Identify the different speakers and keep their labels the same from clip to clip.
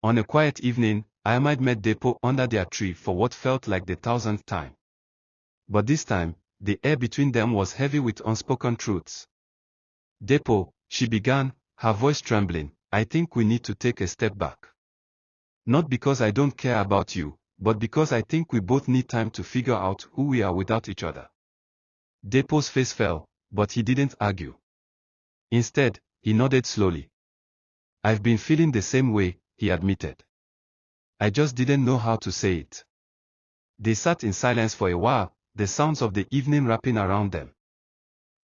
Speaker 1: On a quiet evening, Ayomide met Dapo under their tree for what felt like the 1000th time. But this time, the air between them was heavy with unspoken truths. Dapo, she began, her voice trembling, I think we need to take a step back. Not because I don't care about you, but because I think we both need time to figure out who we are without each other. Dapo's face fell, but he didn't argue. Instead, he nodded slowly. I've been feeling the same way, he admitted. I just didn't know how to say it. They sat in silence for a while, the sounds of the evening wrapping around them.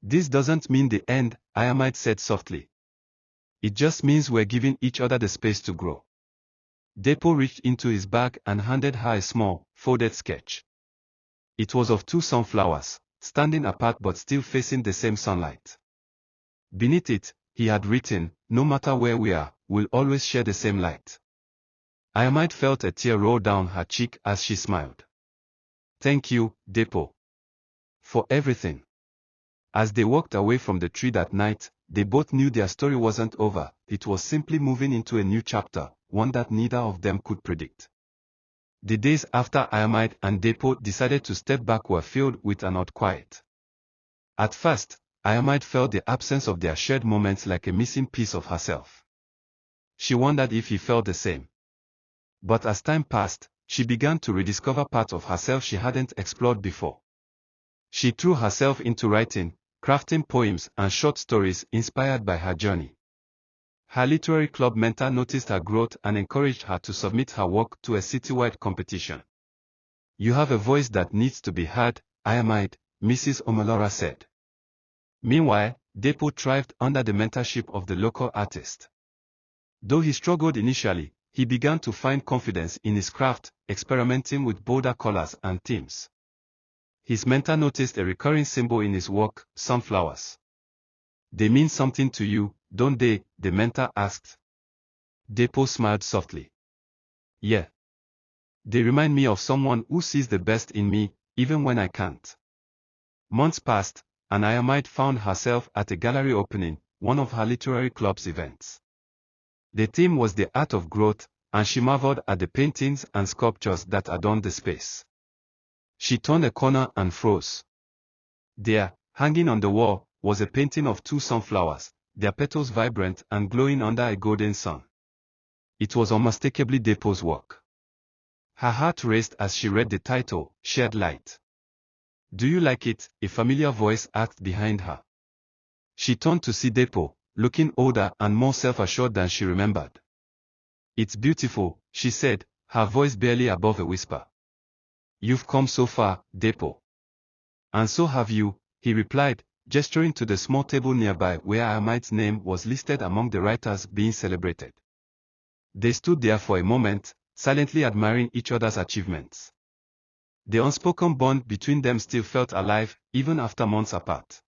Speaker 1: This doesn't mean the end, Ayomide said softly. It just means we're giving each other the space to grow. Dapo reached into his bag and handed her a small, folded sketch. It was of 2 sunflowers, standing apart but still facing the same sunlight. Beneath it, he had written, no matter where we are, we'll always share the same light. Ayomide felt a tear roll down her cheek as she smiled. Thank you, Dapo. For everything. As they walked away from the tree that night, they both knew their story wasn't over, it was simply moving into a new chapter, one that neither of them could predict. The days after Ayomide and Dapo decided to step back were filled with an odd quiet. At first, Ayomide felt the absence of their shared moments like a missing piece of herself. She wondered if he felt the same. But as time passed, she began to rediscover parts of herself she hadn't explored before. She threw herself into writing, crafting poems and short stories inspired by her journey. Her literary club mentor noticed her growth and encouraged her to submit her work to a citywide competition. You have a voice that needs to be heard, Ayomide, Mrs. Omelora said. Meanwhile, Dapo thrived under the mentorship of the local artist. Though he struggled initially, he began to find confidence in his craft, experimenting with bolder colors and themes. His mentor noticed a recurring symbol in his work, sunflowers. They mean something to you, don't they? The mentor asked. Dapo smiled softly. Yeah. They remind me of someone who sees the best in me, even when I can't. Months passed, and Ayomide found herself at a gallery opening, one of her literary club's events. The theme was the art of growth, and she marveled at the paintings and sculptures that adorned the space. She turned a corner and froze. There, hanging on the wall, was a painting of 2 sunflowers, their petals vibrant and glowing under a golden sun. It was unmistakably Dapo's work. Her heart raced as she read the title, Shared Light. Do you like it? A familiar voice asked behind her. She turned to see Dapo, looking older and more self-assured than she remembered. It's beautiful, she said, her voice barely above a whisper. You've come so far, Dapo. And so have you, he replied, gesturing to the small table nearby where Ayomide's name was listed among the writers being celebrated. They stood there for a moment, silently admiring each other's achievements. The unspoken bond between them still felt alive, even after months apart.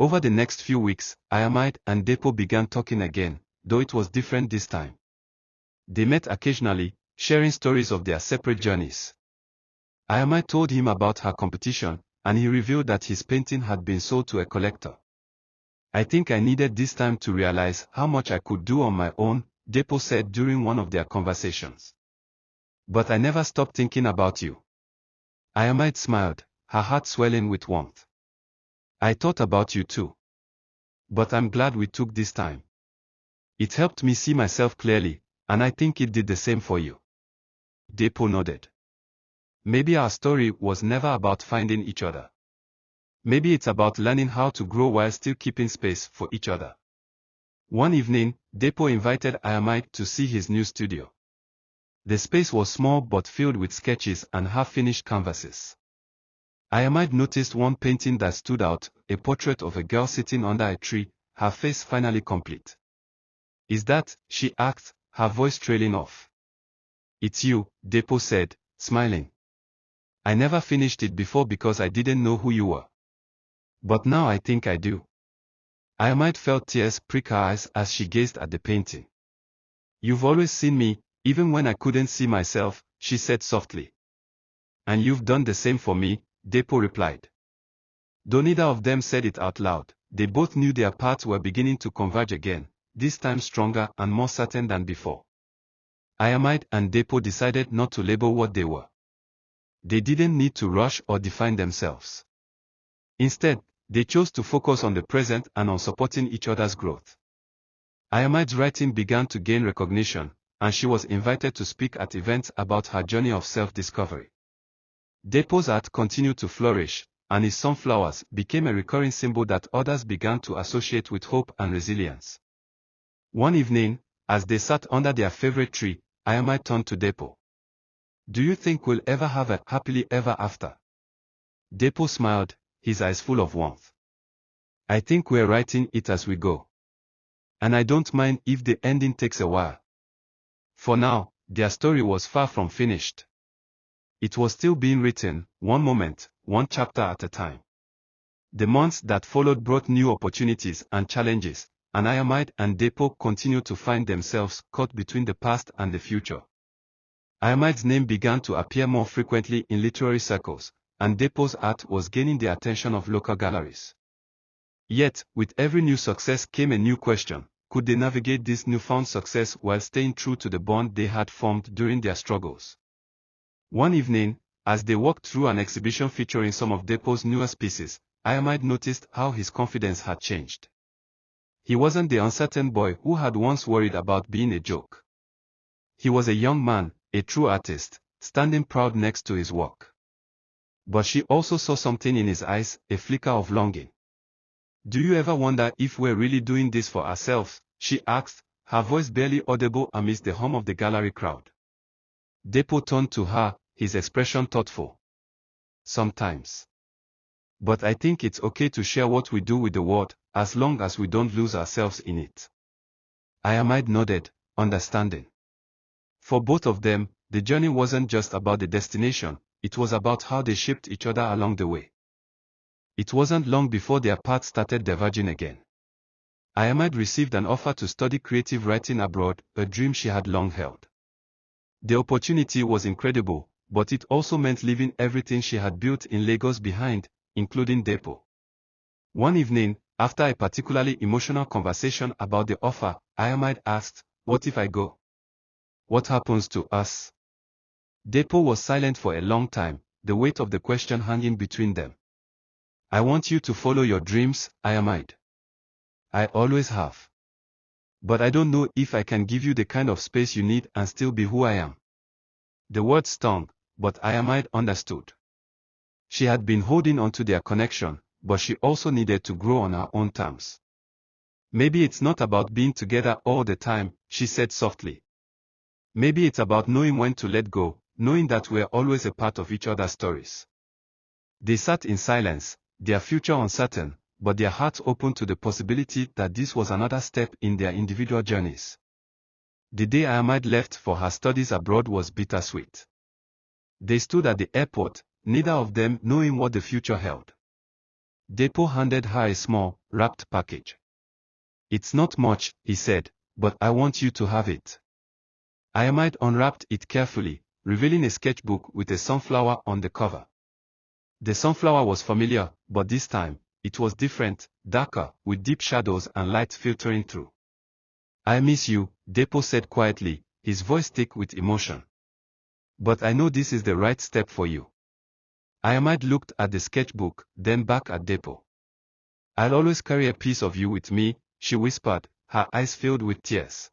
Speaker 1: Over the next few weeks, Ayomide and Dapo began talking again, though it was different this time. They met occasionally, sharing stories of their separate journeys. Ayomide told him about her competition, and he revealed that his painting had been sold to a collector. I think I needed this time to realize how much I could do on my own, Dapo said during one of their conversations. But I never stopped thinking about you. Ayomide smiled, her heart swelling with warmth. I thought about you too. But I'm glad we took this time. It helped me see myself clearly, and I think it did the same for you. Dapo nodded. Maybe our story was never about finding each other. Maybe it's about learning how to grow while still keeping space for each other. One evening, Dapo invited Ayomide to see his new studio. The space was small but filled with sketches and half-finished canvases. Ayomide noticed one painting that stood out, a portrait of a girl sitting under a tree, her face finally complete. Is that, she asked, her voice trailing off. It's you, Dapo said, smiling. I never finished it before because I didn't know who you were. But now I think I do. Ayomide felt tears prick her eyes as she gazed at the painting. You've always seen me, even when I couldn't see myself, she said softly. And you've done the same for me, Dapo replied. Though neither of them said it out loud, they both knew their paths were beginning to converge again, this time stronger and more certain than before. Ayomide and Dapo decided not to label what they were. They didn't need to rush or define themselves. Instead, they chose to focus on the present and on supporting each other's growth. Ayomide's writing began to gain recognition, and she was invited to speak at events about her journey of self-discovery. Dapo's art continued to flourish, and his sunflowers became a recurring symbol that others began to associate with hope and resilience. One evening, as they sat under their favorite tree, Ayomide turned to Dapo. "Do you think we'll ever have a happily ever after?" Dapo smiled, his eyes full of warmth. "I think we're writing it as we go. And I don't mind if the ending takes a while." For now, their story was far from finished. It was still being written, one moment, one chapter at a time. The months that followed brought new opportunities and challenges, and Ayomide and Dapo continued to find themselves caught between the past and the future. Ayomide's name began to appear more frequently in literary circles, and Dapo's art was gaining the attention of local galleries. Yet, with every new success came a new question: could they navigate this newfound success while staying true to the bond they had formed during their struggles? One evening, as they walked through an exhibition featuring some of Dapo's newest pieces, Ayomide noticed how his confidence had changed. He wasn't the uncertain boy who had once worried about being a joke. He was a young man, a true artist, standing proud next to his work. But she also saw something in his eyes, a flicker of longing. "Do you ever wonder if we're really doing this for ourselves?" she asked, her voice barely audible amidst the hum of the gallery crowd. Dapo turned to her, his expression thoughtful. "Sometimes. But I think it's okay to share what we do with the world, as long as we don't lose ourselves in it." Ayomide nodded, understanding. For both of them, the journey wasn't just about the destination, it was about how they shaped each other along the way. It wasn't long before their paths started diverging again. Ayomide received an offer to study creative writing abroad, a dream she had long held. The opportunity was incredible, but it also meant leaving everything she had built in Lagos behind, including Dapo. One evening, after a particularly emotional conversation about the offer, Ayomide asked, "What if I go? What happens to us?" Dapo was silent for a long time, the weight of the question hanging between them. "I want you to follow your dreams, Ayomide. I always have. But I don't know if I can give you the kind of space you need and still be who I am." The words stung, but Ayomide understood. She had been holding on to their connection, but she also needed to grow on her own terms. "Maybe it's not about being together all the time," she said softly. "Maybe it's about knowing when to let go, knowing that we're always a part of each other's stories." They sat in silence, their future uncertain, but their hearts open to the possibility that this was another step in their individual journeys. The day Ayomide left for her studies abroad was bittersweet. They stood at the airport, neither of them knowing what the future held. Dapo handed her a small, wrapped package. "It's not much," he said, "but I want you to have it." Ayomide unwrapped it carefully, revealing a sketchbook with a sunflower on the cover. The sunflower was familiar, but this time, it was different, darker, with deep shadows and light filtering through. "I miss you," Dapo said quietly, his voice thick with emotion. "But I know this is the right step for you." Ayomide looked at the sketchbook, then back at Dapo. "I'll always carry a piece of you with me," she whispered, her eyes filled with tears.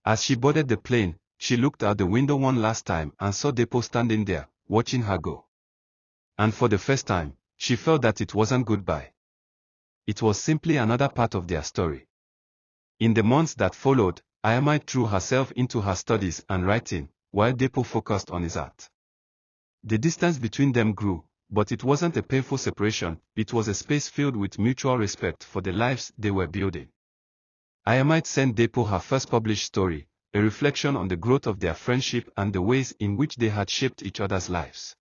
Speaker 1: As she boarded the plane, she looked out the window one last time and saw Dapo standing there, watching her go. And for the first time, she felt that it wasn't goodbye. It was simply another part of their story. In the months that followed, Ayomide threw herself into her studies and writing, while Dapo focused on his art. The distance between them grew, but it wasn't a painful separation, it was a space filled with mutual respect for the lives they were building. Ayomide sent Dapo her first published story, a reflection on the growth of their friendship and the ways in which they had shaped each other's lives.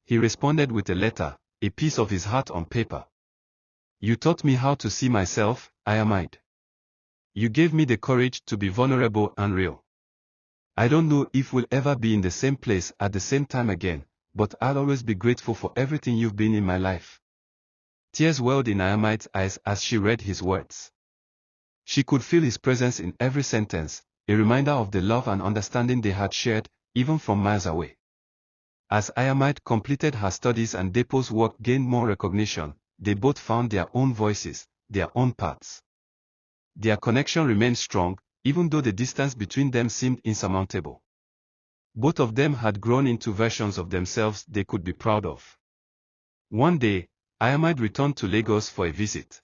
Speaker 1: He responded with a letter, a piece of his heart on paper. "You taught me how to see myself, Ayomide. You gave me the courage to be vulnerable and real. I don't know if we'll ever be in the same place at the same time again, but I'll always be grateful for everything you've been in my life." Tears welled in Ayomide's eyes as she read his words. She could feel his presence in every sentence, a reminder of the love and understanding they had shared, even from miles away. As Ayomide completed her studies and Dapo's work gained more recognition, they both found their own voices, their own paths. Their connection remained strong, even though the distance between them seemed insurmountable. Both of them had grown into versions of themselves they could be proud of. One day, Ayomide returned to Lagos for a visit.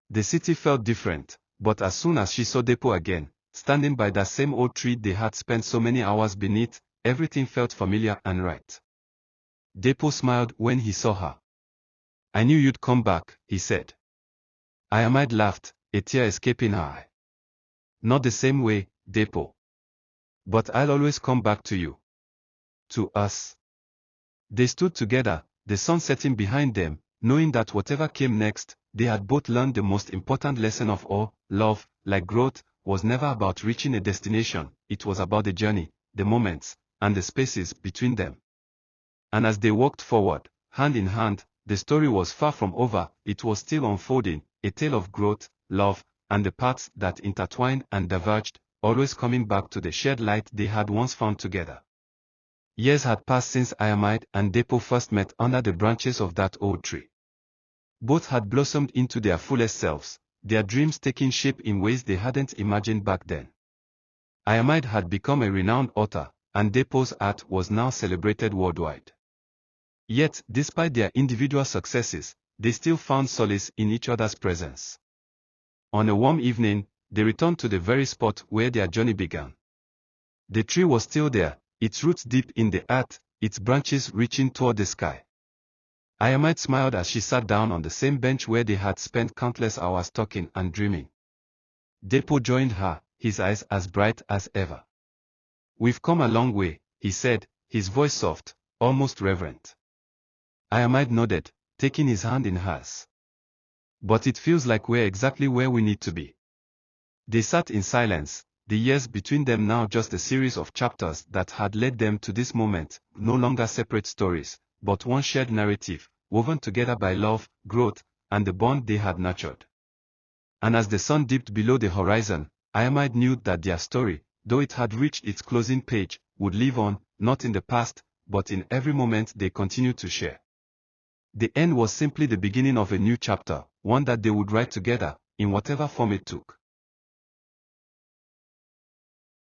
Speaker 1: The city felt different, but as soon as she saw Dapo again, standing by that same old tree they had spent so many hours beneath, everything felt familiar and right. Dapo smiled when he saw her. "I knew you'd come back," he said. Ayomide laughed, a tear escaping her eye. "Not the same way, Dapo. But I'll always come back to you. To us." They stood together, the sun setting behind them, knowing that whatever came next, they had both learned the most important lesson of all: love, like growth, was never about reaching a destination, it was about the journey, the moments, and the spaces between them. And as they walked forward, hand in hand, the story was far from over, it was still unfolding, a tale of growth, love, and the paths that intertwined and diverged, always coming back to the shared light they had once found together. Years had passed since Ayomide and Dapo first met under the branches of that old tree. Both had blossomed into their fullest selves, their dreams taking shape in ways they hadn't imagined back then. Ayomide had become a renowned author, and Dapo's art was now celebrated worldwide. Yet, despite their individual successes, they still found solace in each other's presence. On a warm evening, they returned to the very spot where their journey began. The tree was still there, its roots deep in the earth, its branches reaching toward the sky. Ayomide smiled as she sat down on the same bench where they had spent countless hours talking and dreaming. Dapo joined her, his eyes as bright as ever. "We've come a long way," he said, his voice soft, almost reverent. Ayomide nodded, taking his hand in hers. "But it feels like we're exactly where we need to be." They sat in silence, the years between them now just a series of chapters that had led them to this moment, no longer separate stories, but one shared narrative, woven together by love, growth, and the bond they had nurtured. And as the sun dipped below the horizon, Ayomide knew that their story, though it had reached its closing page, would live on, not in the past, but in every moment they continued to share. The end was simply the beginning of a new chapter, one that they would write together, in whatever form it took.